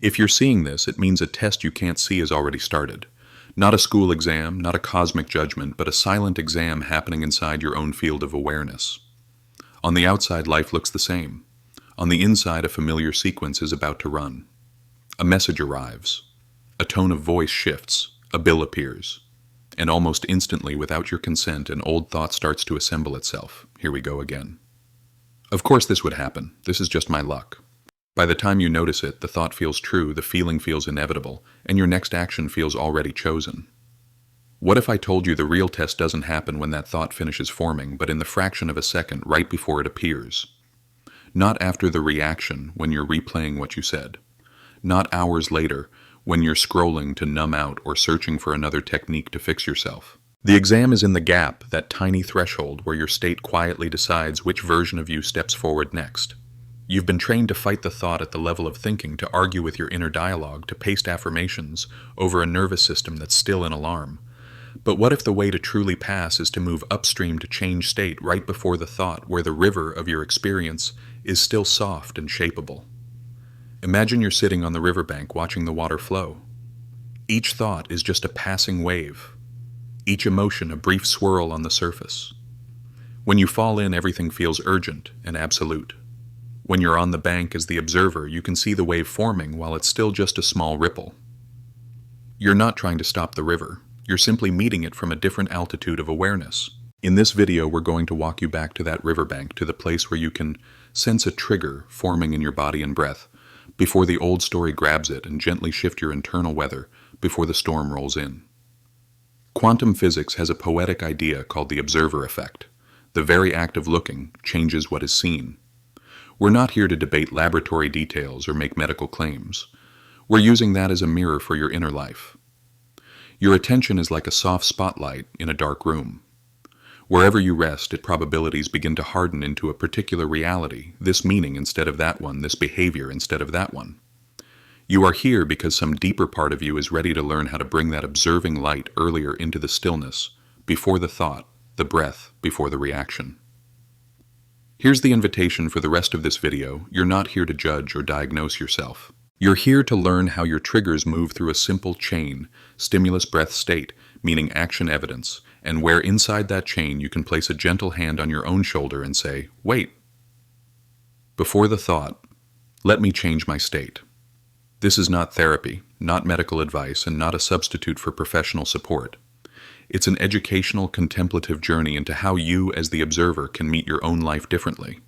If you're seeing this, it means a test you can't see has already started. Not a school exam, not a cosmic judgment, but a silent exam happening inside your own field of awareness. On the outside, life looks the same. On the inside, a familiar sequence is about to run. A message arrives. A tone of voice shifts. A bill appears. And almost instantly, without your consent, an old thought starts to assemble itself. Here we go again. Of course this would happen. This is just my luck. By the time you notice it, the thought feels true, the feeling feels inevitable, and your next action feels already chosen. What if I told you the real test doesn't happen when that thought finishes forming, but in the fraction of a second right before it appears? Not after the reaction, when you're replaying what you said. Not hours later, when you're scrolling to numb out or searching for another technique to fix yourself. The exam is in the gap, that tiny threshold where your state quietly decides which version of you steps forward next. You've been trained to fight the thought at the level of thinking, to argue with your inner dialogue, to paste affirmations over a nervous system that's still in alarm. But what if the way to truly pass is to move upstream to change state right before the thought, where the river of your experience is still soft and shapeable? Imagine you're sitting on the riverbank watching the water flow. Each thought is just a passing wave. Each emotion a brief swirl on the surface. When you fall in, everything feels urgent and absolute. When you're on the bank as the observer, you can see the wave forming while it's still just a small ripple. You're not trying to stop the river. You're simply meeting it from a different altitude of awareness. In this video, we're going to walk you back to that riverbank, to the place where you can sense a trigger forming in your body and breath, before the old story grabs it, and gently shift your internal weather before the storm rolls in. Quantum physics has a poetic idea called the observer effect. The very act of looking changes what is seen. We're not here to debate laboratory details or make medical claims. We're using that as a mirror for your inner life. Your attention is like a soft spotlight in a dark room. Wherever you rest, its probabilities begin to harden into a particular reality, this meaning instead of that one, this behavior instead of that one. You are here because some deeper part of you is ready to learn how to bring that observing light earlier into the stillness, before the thought, the breath, before the reaction. Here's the invitation for the rest of this video. You're not here to judge or diagnose yourself. You're here to learn how your triggers move through a simple chain, stimulus breath state, meaning action evidence, and where inside that chain you can place a gentle hand on your own shoulder and say, wait. Before the thought, let me change my state. This is not therapy, not medical advice, and not a substitute for professional support. It's an educational, contemplative journey into how you, as the observer, can meet your own life differently.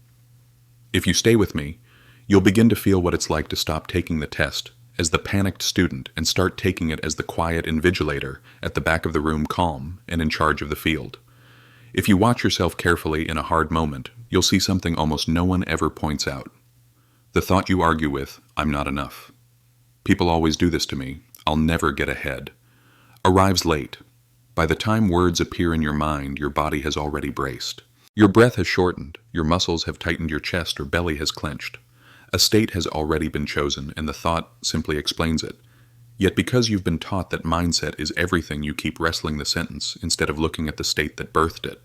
If you stay with me, you'll begin to feel what it's like to stop taking the test as the panicked student and start taking it as the quiet invigilator at the back of the room, calm and in charge of the field. If you watch yourself carefully in a hard moment, you'll see something almost no one ever points out. The thought you argue with, I'm not enough. People always do this to me. I'll never get ahead. Arrives late. By the time words appear in your mind, your body has already braced. Your breath has shortened, your muscles have tightened, your chest or belly has clenched. A state has already been chosen, and the thought simply explains it. Yet because you've been taught that mindset is everything, you keep wrestling the sentence instead of looking at the state that birthed it.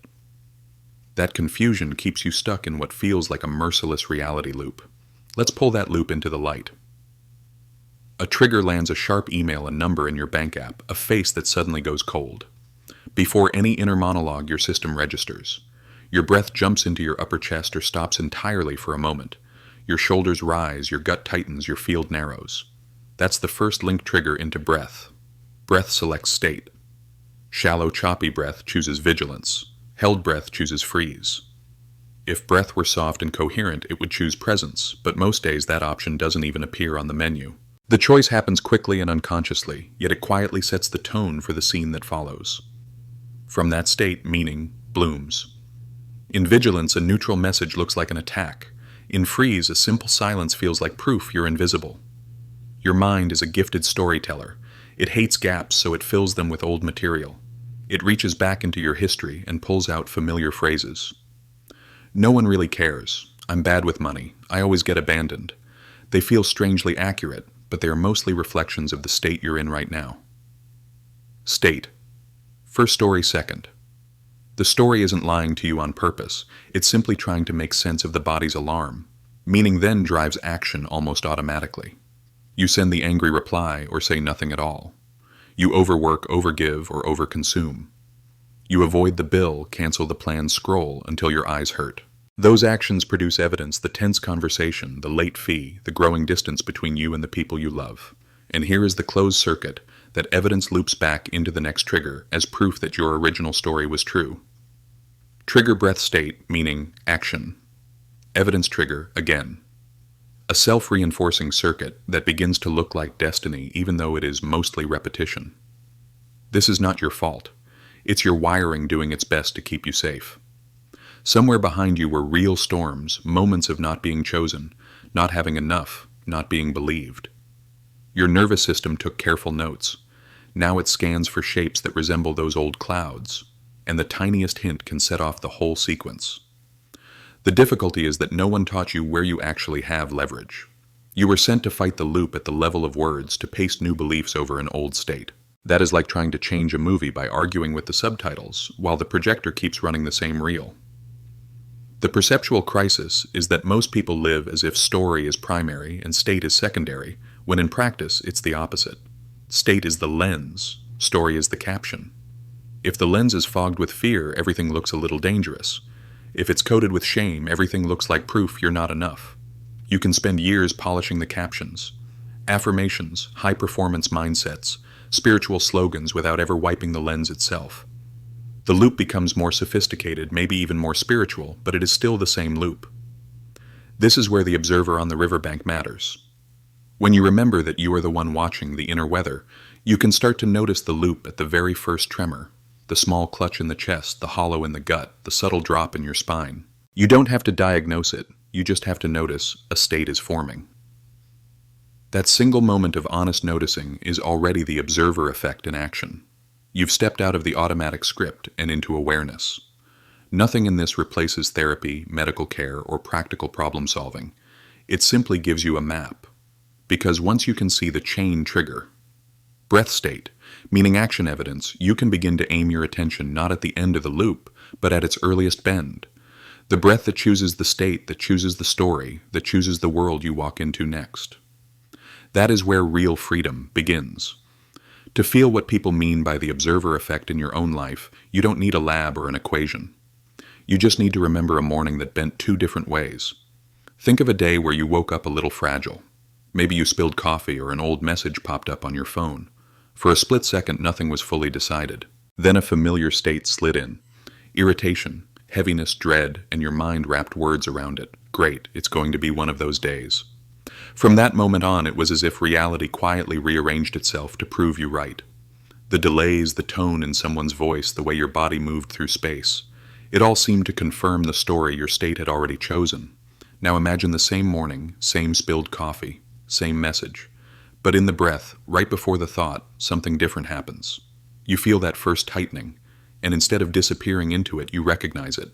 That confusion keeps you stuck in what feels like a merciless reality loop. Let's pull that loop into the light. A trigger lands, a sharp email, a number in your bank app, a face that suddenly goes cold. Before any inner monologue, your system registers. Your breath jumps into your upper chest or stops entirely for a moment. Your shoulders rise, your gut tightens, your field narrows. That's the first link trigger into breath. Breath selects state. Shallow, choppy breath chooses vigilance. Held breath chooses freeze. If breath were soft and coherent, it would choose presence, but most days that option doesn't even appear on the menu. The choice happens quickly and unconsciously, yet it quietly sets the tone for the scene that follows. From that state, meaning blooms. In vigilance, a neutral message looks like an attack. In freeze, a simple silence feels like proof you're invisible. Your mind is a gifted storyteller. It hates gaps, so it fills them with old material. It reaches back into your history and pulls out familiar phrases. No one really cares. I'm bad with money. I always get abandoned. They feel strangely accurate, but they are mostly reflections of the state you're in right now. State. First story second. The story isn't lying to you on purpose. It's simply trying to make sense of the body's alarm. Meaning then drives action almost automatically. You send the angry reply or say nothing at all. You overwork, overgive, or overconsume. You avoid the bill, cancel the planned scroll until your eyes hurt. Those actions produce evidence, the tense conversation, the late fee, the growing distance between you and the people you love. And here is the closed circuit, that evidence loops back into the next trigger as proof that your original story was true. Trigger breath state, meaning action. Evidence trigger, again. A self-reinforcing circuit that begins to look like destiny even though it is mostly repetition. This is not your fault. It's your wiring doing its best to keep you safe. Somewhere behind you were real storms, moments of not being chosen, not having enough, not being believed. Your nervous system took careful notes. Now it scans for shapes that resemble those old clouds, and the tiniest hint can set off the whole sequence. The difficulty is that no one taught you where you actually have leverage. You were sent to fight the loop at the level of words, to paste new beliefs over an old state. That is like trying to change a movie by arguing with the subtitles, while the projector keeps running the same reel. The perceptual crisis is that most people live as if story is primary and state is secondary, when in practice it's the opposite. State is the lens, story is the caption. If the lens is fogged with fear, everything looks a little dangerous. If it's coated with shame, everything looks like proof you're not enough. You can spend years polishing the captions. Affirmations, high-performance mindsets, spiritual slogans without ever wiping the lens itself. The loop becomes more sophisticated, maybe even more spiritual, but it is still the same loop. This is where the observer on the riverbank matters. When you remember that you are the one watching the inner weather, you can start to notice the loop at the very first tremor, the small clutch in the chest, the hollow in the gut, the subtle drop in your spine. You don't have to diagnose it, you just have to notice a state is forming. That single moment of honest noticing is already the observer effect in action. You've stepped out of the automatic script and into awareness. Nothing in this replaces therapy, medical care, or practical problem solving. It simply gives you a map. Because once you can see the chain trigger, breath state, meaning action evidence, you can begin to aim your attention not at the end of the loop, but at its earliest bend. The breath that chooses the state, that chooses the story, that chooses the world you walk into next. That is where real freedom begins. To feel what people mean by the observer effect in your own life, you don't need a lab or an equation. You just need to remember a morning that bent two different ways. Think of a day where you woke up a little fragile. Maybe you spilled coffee or an old message popped up on your phone. For a split second, nothing was fully decided. Then a familiar state slid in. Irritation, heaviness, dread, and your mind wrapped words around it. Great, it's going to be one of those days. From that moment on, it was as if reality quietly rearranged itself to prove you right. The delays, the tone in someone's voice, the way your body moved through space. It all seemed to confirm the story your state had already chosen. Now imagine the same morning, same spilled coffee, same message. But in the breath, right before the thought, something different happens. You feel that first tightening, and instead of disappearing into it, you recognize it.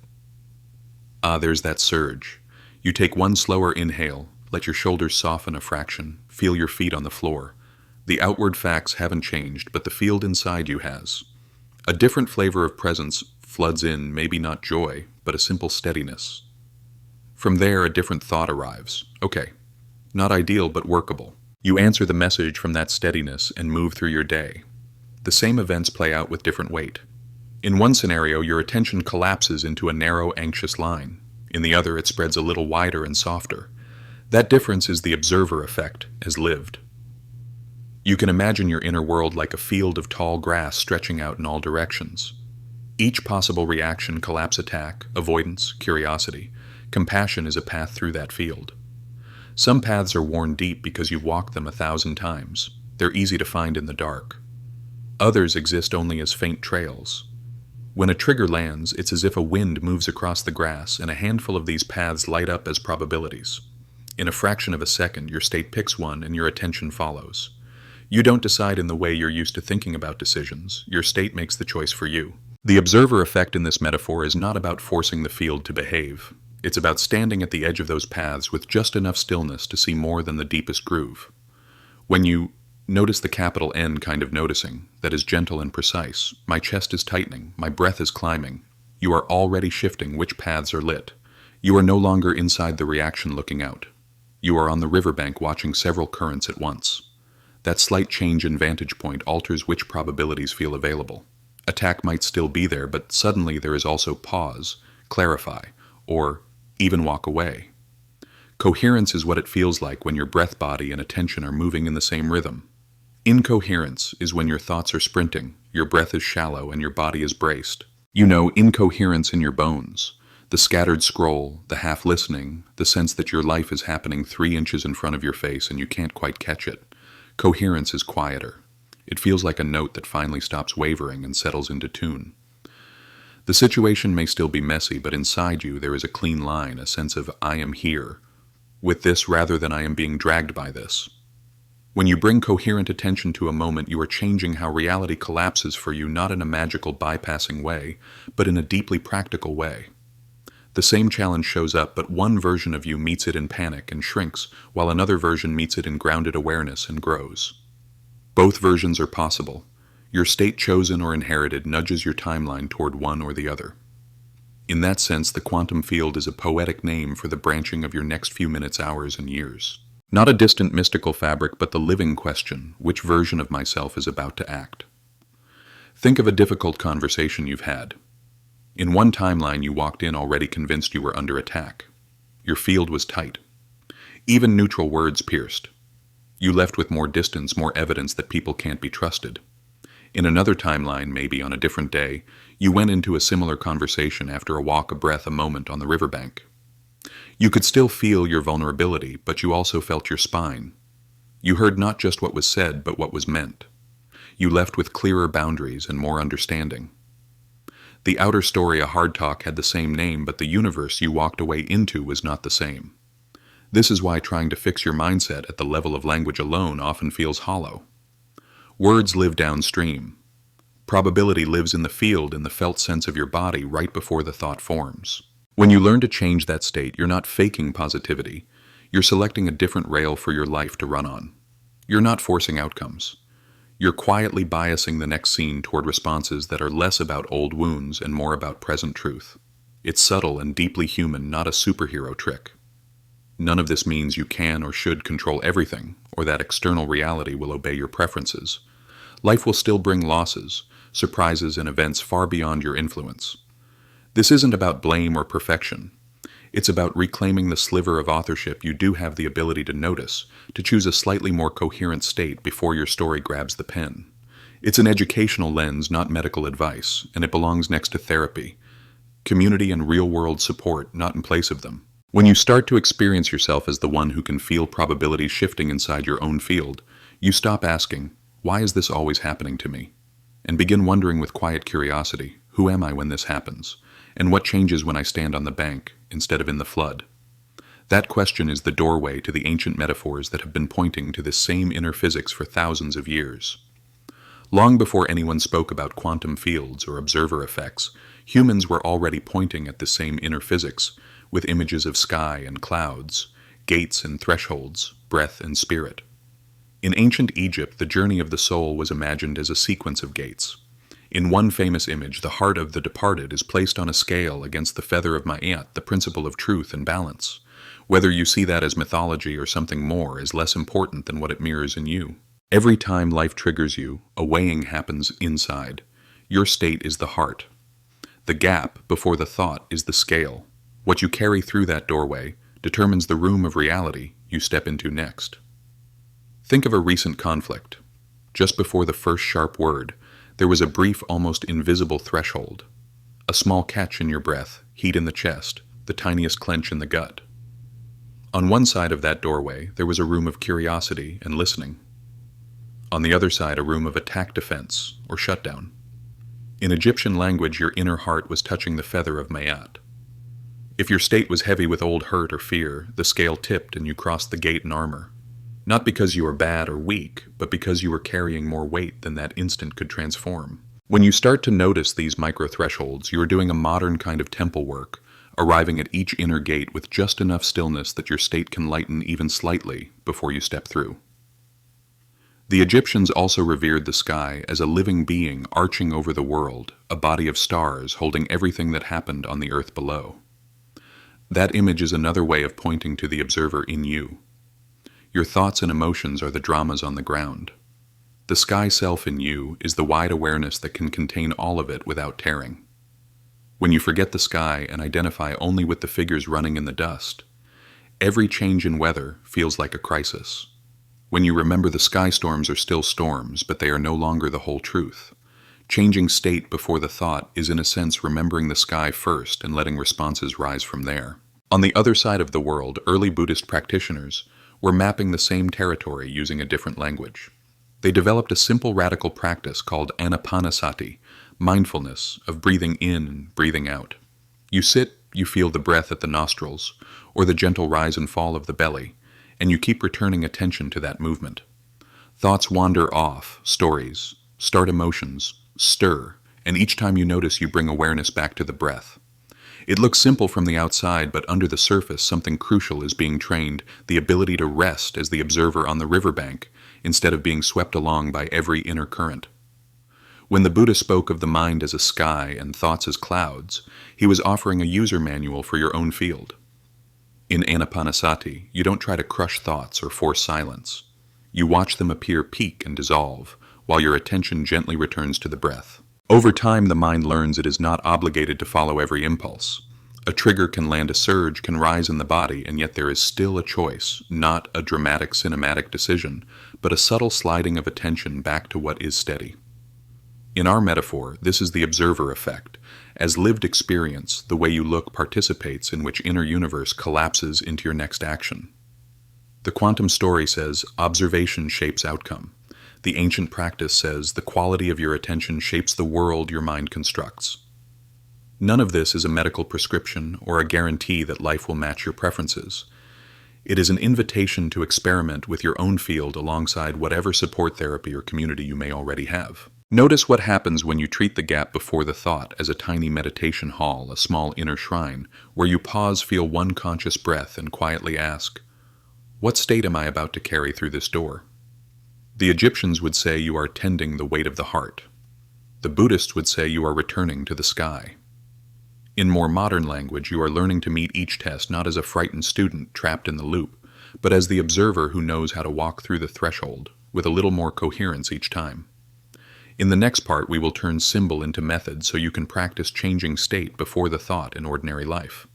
Ah, there's that surge. You take one slower inhale, let your shoulders soften a fraction, feel your feet on the floor. The outward facts haven't changed, but the field inside you has. A different flavor of presence floods in, maybe not joy, but a simple steadiness. From there, a different thought arrives. Okay, not ideal, but workable. You answer the message from that steadiness and move through your day. The same events play out with different weight. In one scenario, your attention collapses into a narrow, anxious line. In the other, it spreads a little wider and softer. That difference is the observer effect, as lived. You can imagine your inner world like a field of tall grass stretching out in all directions. Each possible reaction, collapse, attack, avoidance, curiosity, compassion is a path through that field. Some paths are worn deep because you've walked them 1,000 times. They're easy to find in the dark. Others exist only as faint trails. When a trigger lands, it's as if a wind moves across the grass and a handful of these paths light up as probabilities. In a fraction of a second, your state picks one and your attention follows. You don't decide in the way you're used to thinking about decisions. Your state makes the choice for you. The observer effect in this metaphor is not about forcing the field to behave. It's about standing at the edge of those paths with just enough stillness to see more than the deepest groove. When you notice the capital N kind of noticing, that is gentle and precise, my chest is tightening, my breath is climbing, you are already shifting which paths are lit. You are no longer inside the reaction looking out. You are on the riverbank watching several currents at once. That slight change in vantage point alters which probabilities feel available. Attack might still be there, but suddenly there is also pause, clarify, or even walk away. Coherence is what it feels like when your breath, body, and attention are moving in the same rhythm. Incoherence is when your thoughts are sprinting, your breath is shallow, and your body is braced. You know incoherence in your bones. The scattered scroll, the half-listening, the sense that your life is happening 3 inches in front of your face and you can't quite catch it. Coherence is quieter. It feels like a note that finally stops wavering and settles into tune. The situation may still be messy, but inside you there is a clean line, a sense of I am here, with this rather than I am being dragged by this. When you bring coherent attention to a moment, you are changing how reality collapses for you, not in a magical bypassing way, but in a deeply practical way. The same challenge shows up, but one version of you meets it in panic and shrinks, while another version meets it in grounded awareness and grows. Both versions are possible. Your state, chosen or inherited, nudges your timeline toward one or the other. In that sense, the quantum field is a poetic name for the branching of your next few minutes, hours, and years. Not a distant mystical fabric, but the living question, which version of myself is about to act? Think of a difficult conversation you've had. In one timeline, you walked in already convinced you were under attack. Your field was tight. Even neutral words pierced. You left with more distance, more evidence that people can't be trusted. In another timeline, maybe on a different day, you went into a similar conversation after a walk, a breath, a moment on the riverbank. You could still feel your vulnerability, but you also felt your spine. You heard not just what was said, but what was meant. You left with clearer boundaries and more understanding. The outer story, a hard talk, had the same name, but the universe you walked away into was not the same. This is why trying to fix your mindset at the level of language alone often feels hollow. Words live downstream. Probability lives in the field, in the felt sense of your body right before the thought forms. When you learn to change that state, you're not faking positivity. You're selecting a different rail for your life to run on. You're not forcing outcomes. You're quietly biasing the next scene toward responses that are less about old wounds and more about present truth. It's subtle and deeply human, not a superhero trick. None of this means you can or should control everything, or that external reality will obey your preferences. Life will still bring losses, surprises, and events far beyond your influence. This isn't about blame or perfection. It's about reclaiming the sliver of authorship you do have the ability to notice, to choose a slightly more coherent state before your story grabs the pen. It's an educational lens, not medical advice, and it belongs next to therapy, community, and real-world support, not in place of them. When you start to experience yourself as the one who can feel probabilities shifting inside your own field, you stop asking, "Why is this always happening to me?" and begin wondering with quiet curiosity, "Who am I when this happens? And what changes when I stand on the bank instead of in the flood?" That question is the doorway to the ancient metaphors that have been pointing to this same inner physics for thousands of years. Long before anyone spoke about quantum fields or observer effects, humans were already pointing at the same inner physics, with images of sky and clouds, gates and thresholds, breath and spirit. In ancient Egypt, the journey of the soul was imagined as a sequence of gates. In one famous image, the heart of the departed is placed on a scale against the feather of Ma'at, the principle of truth and balance. Whether you see that as mythology or something more is less important than what it mirrors in you. Every time life triggers you, a weighing happens inside. Your state is the heart. The gap before the thought is the scale. What you carry through that doorway determines the room of reality you step into next. Think of a recent conflict. Just before the first sharp word, there was a brief, almost invisible threshold. A small catch in your breath, heat in the chest, the tiniest clench in the gut. On one side of that doorway, there was a room of curiosity and listening. On the other side, a room of attack, defense, or shutdown. In Egyptian language, your inner heart was touching the feather of Ma'at. If your state was heavy with old hurt or fear, the scale tipped and you crossed the gate in armor. Not because you were bad or weak, but because you were carrying more weight than that instant could transform. When you start to notice these micro-thresholds, you are doing a modern kind of temple work, arriving at each inner gate with just enough stillness that your state can lighten even slightly before you step through. The Egyptians also revered the sky as a living being arching over the world, a body of stars holding everything that happened on the earth below. That image is another way of pointing to the observer in you. Your thoughts and emotions are the dramas on the ground. The sky self in you is the wide awareness that can contain all of it without tearing. When you forget the sky and identify only with the figures running in the dust, every change in weather feels like a crisis. When you remember the sky storms are still storms, but they are no longer the whole truth. Changing state before the thought is in a sense remembering the sky first and letting responses rise from there. On the other side of the world, early Buddhist practitioners were mapping the same territory using a different language. They developed a simple radical practice called anapanasati, mindfulness of breathing in and breathing out. You sit, you feel the breath at the nostrils, or the gentle rise and fall of the belly, and you keep returning attention to that movement. Thoughts wander off, stories, start emotions, stir, and each time you notice you bring awareness back to the breath. It looks simple from the outside, but under the surface something crucial is being trained, the ability to rest as the observer on the riverbank, instead of being swept along by every inner current. When the Buddha spoke of the mind as a sky and thoughts as clouds, he was offering a user manual for your own field. In anapanasati, you don't try to crush thoughts or force silence. You watch them appear, peak, and dissolve, while your attention gently returns to the breath. Over time, the mind learns it is not obligated to follow every impulse. A trigger can land a surge, can rise in the body, and yet there is still a choice, not a dramatic cinematic decision, but a subtle sliding of attention back to what is steady. In our metaphor, this is the observer effect. As lived experience, the way you look participates in which inner universe collapses into your next action. The quantum story says, observation shapes outcome. The ancient practice says, the quality of your attention shapes the world your mind constructs. None of this is a medical prescription or a guarantee that life will match your preferences. It is an invitation to experiment with your own field alongside whatever support therapy or community you may already have. Notice what happens when you treat the gap before the thought as a tiny meditation hall, a small inner shrine, where you pause, feel one conscious breath, and quietly ask, what state am I about to carry through this door? The Egyptians would say you are tending the weight of the heart. The Buddhists would say you are returning to the sky. In more modern language, you are learning to meet each test not as a frightened student trapped in the loop, but as the observer who knows how to walk through the threshold, with a little more coherence each time. In the next part, we will turn symbol into method so you can practice changing state before the thought in ordinary life.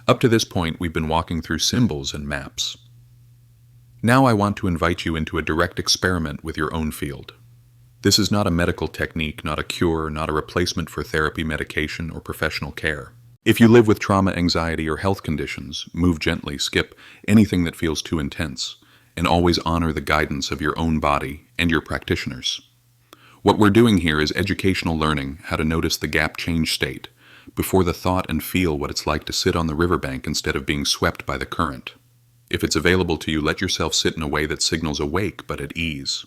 Up to this point, we've been walking through symbols and maps. Now I want to invite you into a direct experiment with your own field. This is not a medical technique, not a cure, not a replacement for therapy, medication, or professional care. If you live with trauma, anxiety, or health conditions, move gently, skip anything that feels too intense, and always honor the guidance of your own body and your practitioners. What we're doing here is educational learning, how to notice the gap change state, before the thought and feel what it's like to sit on the riverbank instead of being swept by the current. If it's available to you, let yourself sit in a way that signals awake but at ease.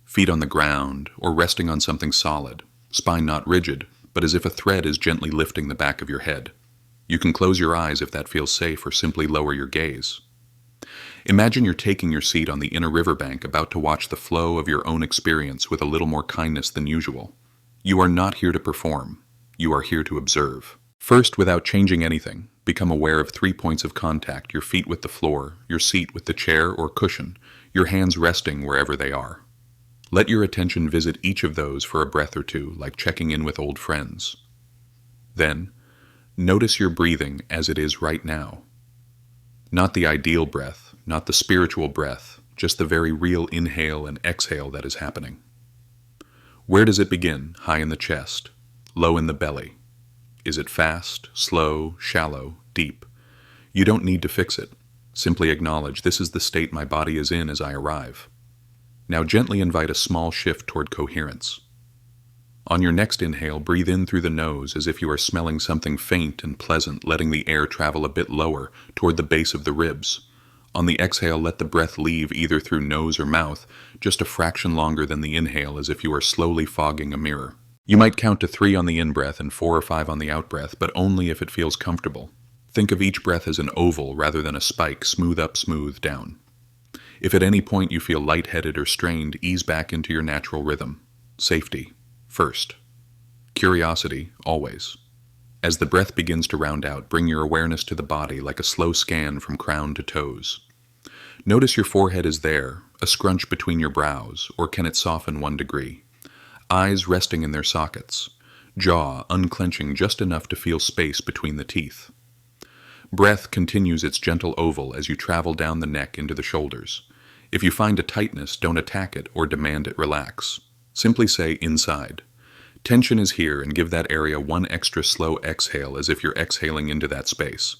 Feet on the ground, or resting on something solid, spine not rigid, but as if a thread is gently lifting the back of your head. You can close your eyes if that feels safe, or simply lower your gaze. Imagine you're taking your seat on the inner riverbank, about to watch the flow of your own experience with a little more kindness than usual. You are not here to perform. You are here to observe. First, without changing anything, become aware of 3 points of contact: your feet with the floor, your seat with the chair or cushion, your hands resting wherever they are. Let your attention visit each of those for a breath or two, like checking in with old friends. Then, notice your breathing as it is right now. Not the ideal breath, not the spiritual breath, just the very real inhale and exhale that is happening. Where does it begin? High in the chest, low in the belly. Is it fast, slow, shallow, deep? You don't need to fix it. Simply acknowledge, this is the state my body is in as I arrive. Now gently invite a small shift toward coherence. On your next inhale, breathe in through the nose as if you are smelling something faint and pleasant, letting the air travel a bit lower toward the base of the ribs. On the exhale, let the breath leave either through nose or mouth, just a fraction longer than the inhale, as if you are slowly fogging a mirror. You might count to 3 on the in-breath and 4 or 5 on the out-breath, but only if it feels comfortable. Think of each breath as an oval rather than a spike, smooth up, smooth down. If at any point you feel lightheaded or strained, ease back into your natural rhythm. Safety, first. Curiosity, always. As the breath begins to round out, bring your awareness to the body like a slow scan from crown to toes. Notice your forehead is there, a scrunch between your brows, or can it soften 1 degree? Eyes resting in their sockets, jaw unclenching just enough to feel space between the teeth. Breath continues its gentle oval as you travel down the neck into the shoulders. If you find a tightness, don't attack it or demand it relax. Simply say inside. Tension is here, and give that area one extra slow exhale as if you're exhaling into that space.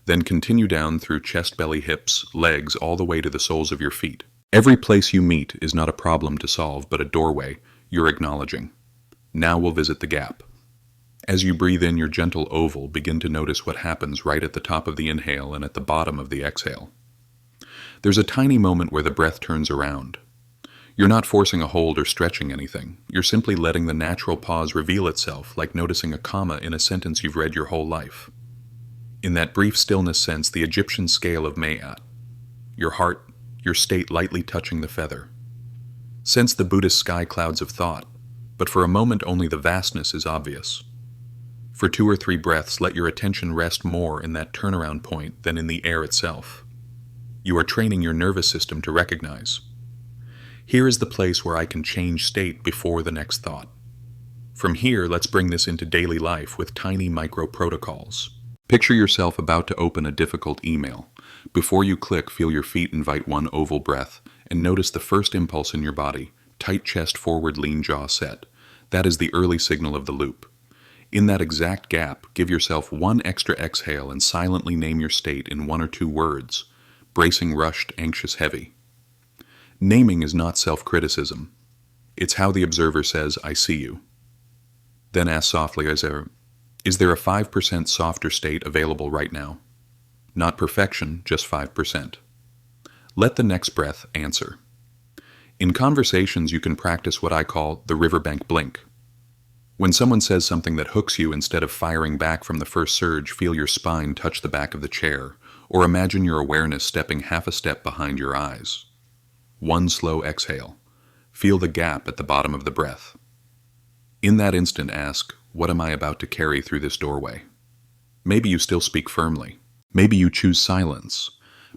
Then continue down through chest, belly, hips, legs, all the way to the soles of your feet. Every place you meet is not a problem to solve, but a doorway you're acknowledging. Now we'll visit the gap. As you breathe in your gentle oval, begin to notice what happens right at the top of the inhale and at the bottom of the exhale. There's a tiny moment where the breath turns around. You're not forcing a hold or stretching anything. You're simply letting the natural pause reveal itself, like noticing a comma in a sentence you've read your whole life. In that brief stillness, sense the Egyptian scale of Mayat. Your heart, your state lightly touching the feather. Sense the Buddhist sky clouds of thought, but for a moment only the vastness is obvious. For 2 or 3 breaths, let your attention rest more in that turnaround point than in the air itself. You are training your nervous system to recognize. Here is the place where I can change state before the next thought. From here, let's bring this into daily life with tiny micro protocols. Picture yourself about to open a difficult email. Before you click, feel your feet invite one oval breath, and notice the first impulse in your body, tight chest forward, lean jaw set. That is the early signal of the loop. In that exact gap, give yourself one extra exhale and silently name your state in 1 or 2 words. Bracing, rushed, anxious, heavy. Naming is not self-criticism. It's how the observer says, I see you. Then ask softly, is there a 5% softer state available right now? Not perfection, just 5%. Let the next breath answer. In conversations, you can practice what I call the riverbank blink. When someone says something that hooks you, instead of firing back from the first surge, feel your spine touch the back of the chair, or imagine your awareness stepping half a step behind your eyes. 1 slow exhale. Feel the gap at the bottom of the breath. In that instant, ask, what am I about to carry through this doorway? Maybe you still speak firmly. Maybe you choose silence.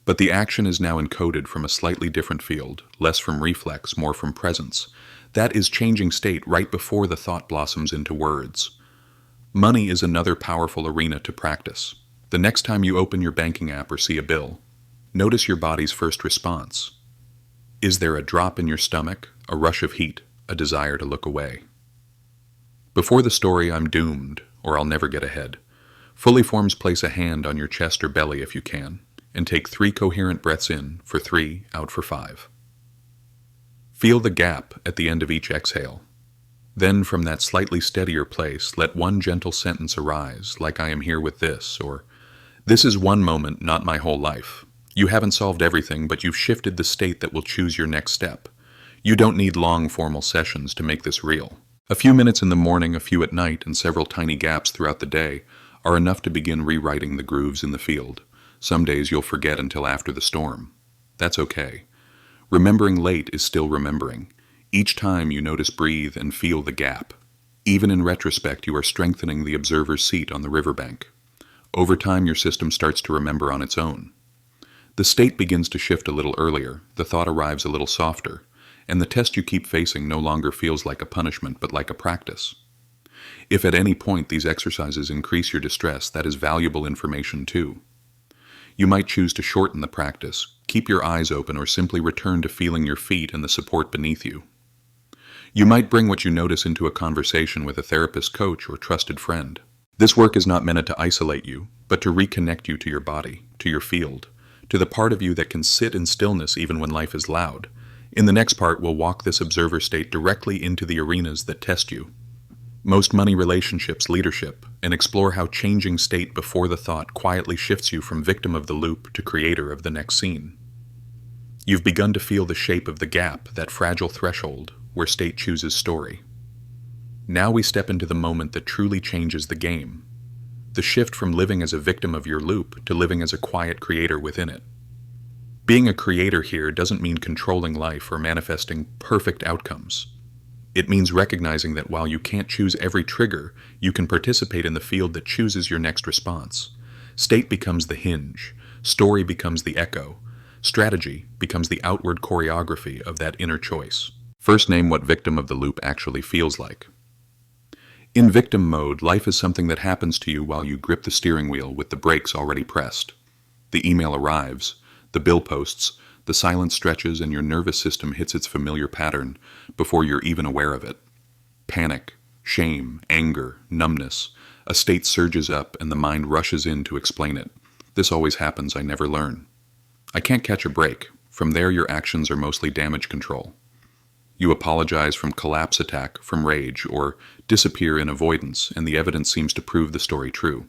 But the action is now encoded from a slightly different field, less from reflex, more from presence. That is changing state right before the thought blossoms into words. Money is another powerful arena to practice. The next time you open your banking app or see a bill, notice your body's first response. Is there a drop in your stomach, a rush of heat, a desire to look away? Before the story, I'm doomed, or I'll never get ahead. Fully forms, place a hand on your chest or belly if you can, and take 3 coherent breaths in for 3, out for 5. Feel the gap at the end of each exhale. Then, from that slightly steadier place, let one gentle sentence arise, like I am here with this, or this is one moment, not my whole life. You haven't solved everything, but you've shifted the state that will choose your next step. You don't need long formal sessions to make this real. A few minutes in the morning, a few at night, and several tiny gaps throughout the day are enough to begin rewriting the grooves in the field. Some days you'll forget until after the storm. That's okay. Remembering late is still remembering. Each time you notice, breathe, and feel the gap. Even in retrospect, you are strengthening the observer's seat on the riverbank. Over time, your system starts to remember on its own. The state begins to shift a little earlier, the thought arrives a little softer, and the test you keep facing no longer feels like a punishment but like a practice. If at any point these exercises increase your distress, that is valuable information too. You might choose to shorten the practice, keep your eyes open, or simply return to feeling your feet and the support beneath you. You might bring what you notice into a conversation with a therapist, coach, or trusted friend. This work is not meant to isolate you, but to reconnect you to your body, to your field, to the part of you that can sit in stillness even when life is loud. In the next part, we'll walk this observer state directly into the arenas that test you. Most money, relationships, leadership, and explore how changing state before the thought quietly shifts you from victim of the loop to creator of the next scene. You've begun to feel the shape of the gap, that fragile threshold where state chooses story. Now we step into the moment that truly changes the game. The shift from living as a victim of your loop to living as a quiet creator within it. Being a creator here doesn't mean controlling life or manifesting perfect outcomes. It means recognizing that while you can't choose every trigger, you can participate in the field that chooses your next response. State becomes the hinge, story becomes the echo, Strategy becomes the outward choreography of that inner choice. First, name what victim of the loop actually feels like. In victim mode, life is something that happens to you while you grip the steering wheel with the brakes already pressed. The email arrives, the bill posts, the silence stretches, and your nervous system hits its familiar pattern before you're even aware of it. Panic, shame, anger, numbness. A state surges up and the mind rushes in to explain it. This always happens, I never learn. I can't catch a break. From there, your actions are mostly damage control. You apologize from collapse attack, from rage, or disappear in avoidance, and the evidence seems to prove the story true.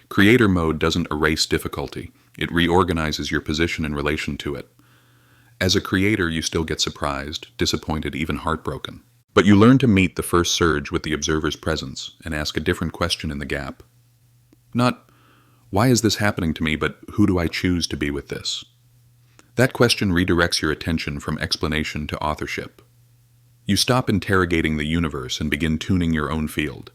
Creator mode doesn't erase difficulty. It reorganizes your position in relation to it. As a creator, you still get surprised, disappointed, even heartbroken. But you learn to meet the first surge with the observer's presence and ask a different question in the gap. Not, why is this happening to me, but who do I choose to be with this? That question redirects your attention from explanation to authorship. You stop interrogating the universe and begin tuning your own field.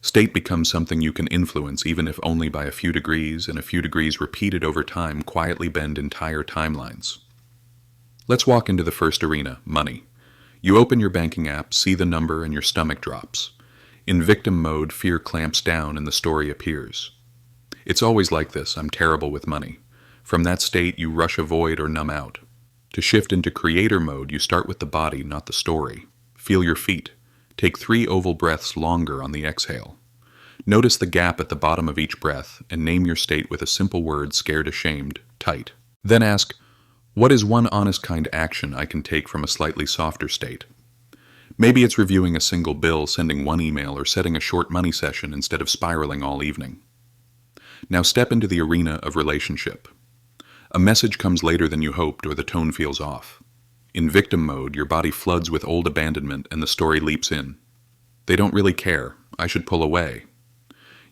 State becomes something you can influence, even if only by a few degrees, and a few degrees repeated over time quietly bend entire timelines. Let's walk into the first arena, money. You open your banking app, see the number, and your stomach drops. In victim mode, fear clamps down and the story appears. It's always like this, I'm terrible with money. From that state, you rush avoid or numb out. To shift into creator mode, you start with the body, not the story. Feel your feet. Take 3 oval breaths longer on the exhale. Notice the gap at the bottom of each breath and name your state with a simple word, scared, ashamed, tight. Then ask, what is one honest kind action I can take from a slightly softer state? Maybe it's reviewing a single bill, sending one email, or setting a short money session instead of spiraling all evening. Now step into the arena of relationship. A message comes later than you hoped, or the tone feels off. In victim mode, your body floods with old abandonment and the story leaps in. They don't really care. I should pull away.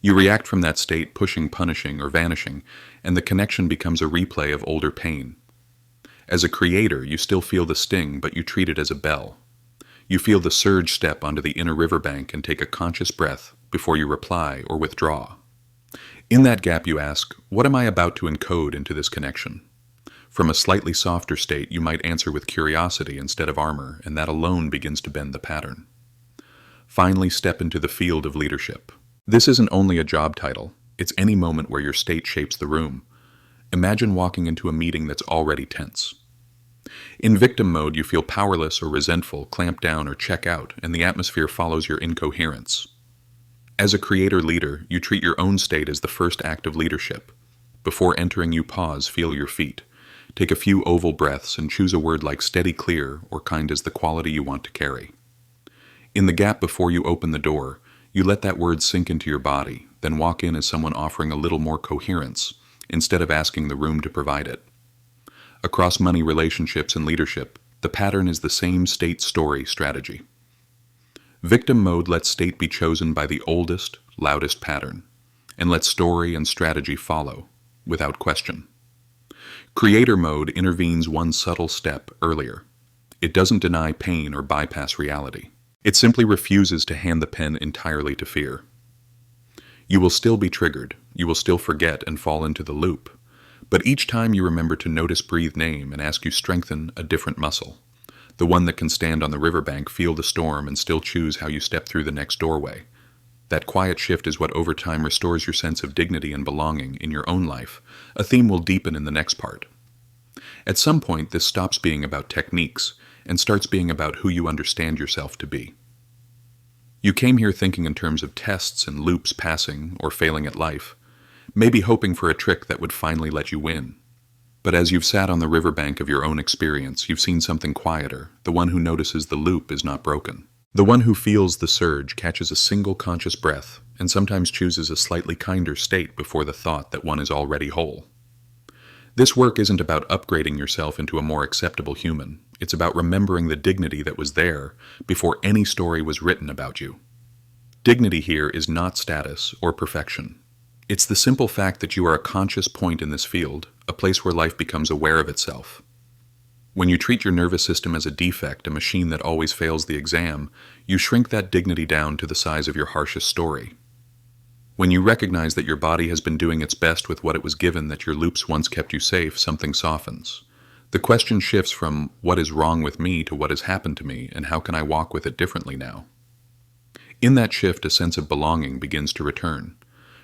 You react from that state, pushing, punishing, or vanishing, and the connection becomes a replay of older pain. As a creator, you still feel the sting, but you treat it as a bell. You feel the surge step onto the inner riverbank and take a conscious breath before you reply or withdraw. In that gap, you ask, what am I about to encode into this connection? From a slightly softer state, you might answer with curiosity instead of armor, and that alone begins to bend the pattern. Finally, step into the field of leadership. This isn't only a job title, it's any moment where your state shapes the room. Imagine walking into a meeting that's already tense. In victim mode, you feel powerless or resentful, clamp down or check out, and the atmosphere follows your incoherence. As a creator leader, you treat your own state as the first act of leadership. Before entering, you pause, feel your feet. Take a few oval breaths and choose a word like steady, clear, or kind as the quality you want to carry. In the gap before you open the door, you let that word sink into your body, then walk in as someone offering a little more coherence, instead of asking the room to provide it. Across money, relationships, and leadership, the pattern is the same state story strategy. Victim mode lets state be chosen by the oldest, loudest pattern, and let story and strategy follow, without question. Creator mode intervenes one subtle step earlier. It doesn't deny pain or bypass reality. It simply refuses to hand the pen entirely to fear. You will still be triggered, you will still forget and fall into the loop, but each time you remember to notice, breathe, name, and ask, you strengthen a different muscle. The one that can stand on the riverbank, feel the storm, and still choose how you step through the next doorway. That quiet shift is what over time restores your sense of dignity and belonging in your own life. A theme will deepen in the next part. At some point, this stops being about techniques and starts being about who you understand yourself to be. You came here thinking in terms of tests and loops, passing or failing at life, maybe hoping for a trick that would finally let you win. But as you've sat on the riverbank of your own experience, you've seen something quieter, the one who notices the loop is not broken. The one who feels the surge, catches a single conscious breath, and sometimes chooses a slightly kinder state before the thought that one is already whole. This work isn't about upgrading yourself into a more acceptable human. It's about remembering the dignity that was there before any story was written about you. Dignity here is not status or perfection. It's the simple fact that you are a conscious point in this field, a place where life becomes aware of itself. When you treat your nervous system as a defect, a machine that always fails the exam, you shrink that dignity down to the size of your harshest story. When you recognize that your body has been doing its best with what it was given, that your loops once kept you safe, something softens. The question shifts from what is wrong with me to what has happened to me and how can I walk with it differently now. In that shift, a sense of belonging begins to return.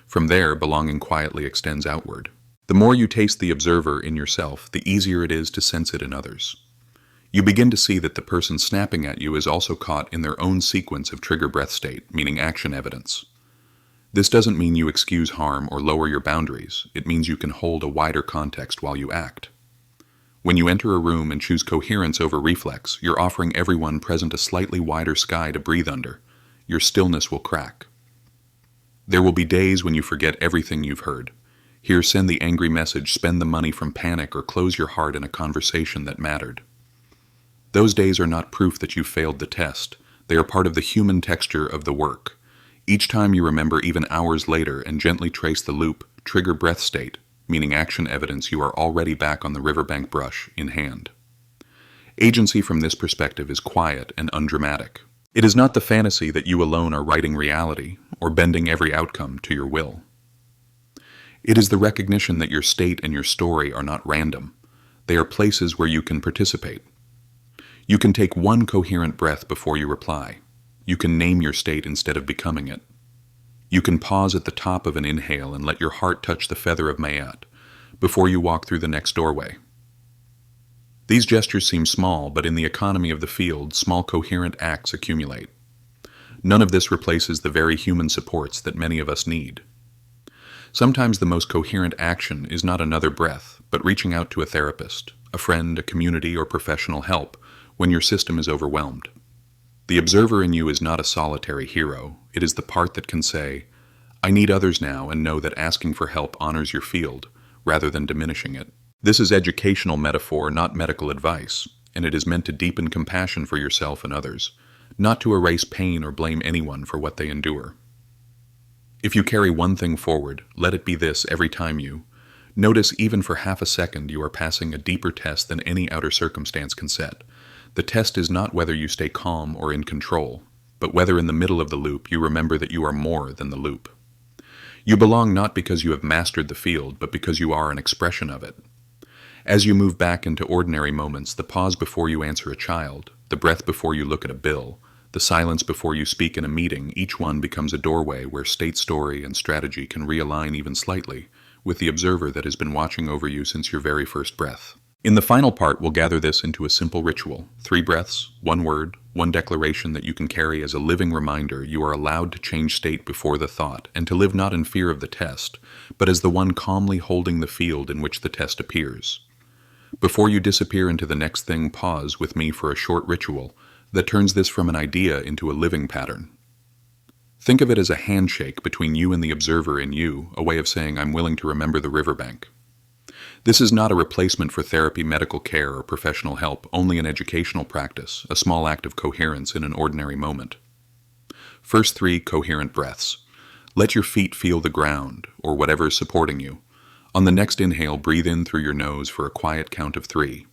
From there, belonging quietly extends outward. The more you taste the observer in yourself, the easier it is to sense it in others. You begin to see that the person snapping at you is also caught in their own sequence of trigger breath state, meaning action evidence. This doesn't mean you excuse harm or lower your boundaries. It means you can hold a wider context while you act. When you enter a room and choose coherence over reflex, you're offering everyone present a slightly wider sky to breathe under. Your stillness will crack. There will be days when you forget everything you've heard. Here, send the angry message, spend the money from panic, or close your heart in a conversation that mattered. Those days are not proof that you failed the test. They are part of the human texture of the work. Each time you remember, even hours later, and gently trace the loop, trigger breath state, meaning action evidence, you are already back on the riverbank, brush in hand. Agency from this perspective is quiet and undramatic. It is not the fantasy that you alone are writing reality or bending every outcome to your will. It is the recognition that your state and your story are not random. They are places where you can participate. You can take one coherent breath before you reply. You can name your state instead of becoming it. You can pause at the top of an inhale and let your heart touch the feather of Mayat before you walk through the next doorway. These gestures seem small, but in the economy of the field, small coherent acts accumulate. None of this replaces the very human supports that many of us need. Sometimes the most coherent action is not another breath, but reaching out to a therapist, a friend, a community, or professional help when your system is overwhelmed. The observer in you is not a solitary hero. It is the part that can say, I need others now, and know that asking for help honors your field, rather than diminishing it. This is educational metaphor, not medical advice, and it is meant to deepen compassion for yourself and others, not to erase pain or blame anyone for what they endure. If you carry one thing forward, let it be this: every time you notice, even for half a second, you are passing a deeper test than any outer circumstance can set. The test is not whether you stay calm or in control, but whether in the middle of the loop you remember that you are more than the loop. You belong not because you have mastered the field, but because you are an expression of it. As you move back into ordinary moments, the pause before you answer a child, the breath before you look at a bill, the silence before you speak in a meeting, each one becomes a doorway where state, story, and strategy can realign even slightly with the observer that has been watching over you since your very first breath. In the final part, we'll gather this into a simple ritual: 3 breaths, 1 word, 1 declaration that you can carry as a living reminder you are allowed to change state before the thought, and to live not in fear of the test, but as the one calmly holding the field in which the test appears. Before you disappear into the next thing, pause with me for a short ritual that turns this from an idea into a living pattern. Think of it as a handshake between you and the observer in you, a way of saying, I'm willing to remember the riverbank. This is not a replacement for therapy, medical care, or professional help, only an educational practice, a small act of coherence in an ordinary moment. First 3 coherent breaths. Let your feet feel the ground, or whatever is supporting you. On the next inhale, breathe in through your nose for a quiet count of 3,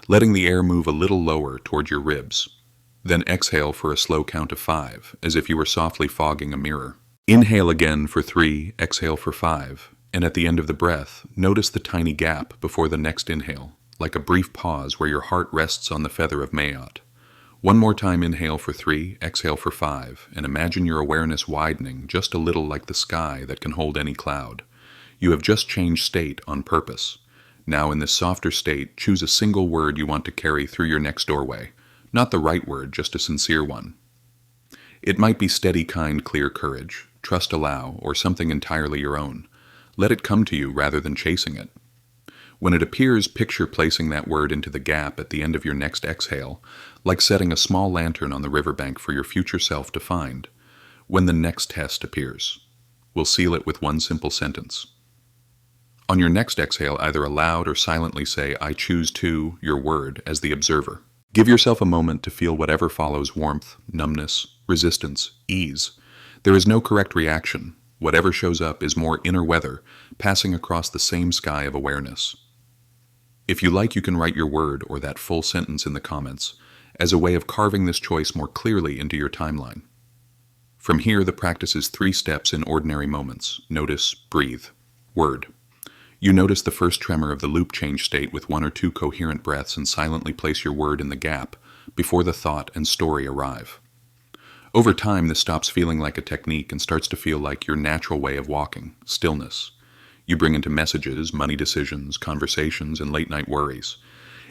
letting the air move a little lower toward your ribs. Then exhale for a slow count of 5, as if you were softly fogging a mirror. Inhale again for 3, exhale for 5. And at the end of the breath, notice the tiny gap before the next inhale, like a brief pause where your heart rests on the feather of Mayat. One more time, inhale for 3, exhale for 5, and imagine your awareness widening just a little, like the sky that can hold any cloud. You have just changed state on purpose. Now, in this softer state, choose a single word you want to carry through your next doorway. Not the right word, just a sincere one. It might be steady, kind, clear, courage, trust, allow, or something entirely your own. Let it come to you rather than chasing it. When it appears, picture placing that word into the gap at the end of your next exhale, like setting a small lantern on the riverbank for your future self to find when the next test appears. We'll seal it with one simple sentence. On your next exhale, either aloud or silently say, I choose to, your word, as the observer. Give yourself a moment to feel whatever follows: warmth, numbness, resistance, ease. There is no correct reaction. Whatever shows up is more inner weather passing across the same sky of awareness. If you like, you can write your word or that full sentence in the comments as a way of carving this choice more clearly into your timeline. From here, the practice is 3 steps in ordinary moments. Notice, breathe. Word. You notice the first tremor of the loop change state with 1 or 2 coherent breaths and silently place your word in the gap before the thought and story arrive. Over time, this stops feeling like a technique and starts to feel like your natural way of walking, stillness. You bring into messages, money decisions, conversations, and late-night worries.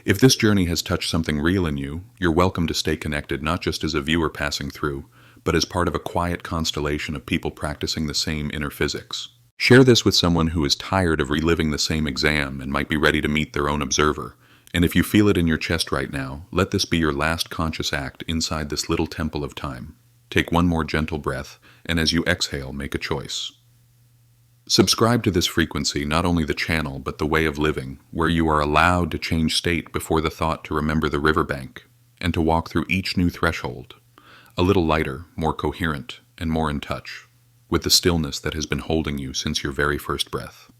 If this journey has touched something real in you, you're welcome to stay connected not just as a viewer passing through, but as part of a quiet constellation of people practicing the same inner physics. Share this with someone who is tired of reliving the same exam and might be ready to meet their own observer. And if you feel it in your chest right now, let this be your last conscious act inside this little temple of time. Take one more gentle breath, and as you exhale, make a choice. Subscribe to this frequency, not only the channel, but the way of living, where you are allowed to change state before the thought to remember the riverbank, and to walk through each new threshold, a little lighter, more coherent, and more in touch with the stillness that has been holding you since your very first breath.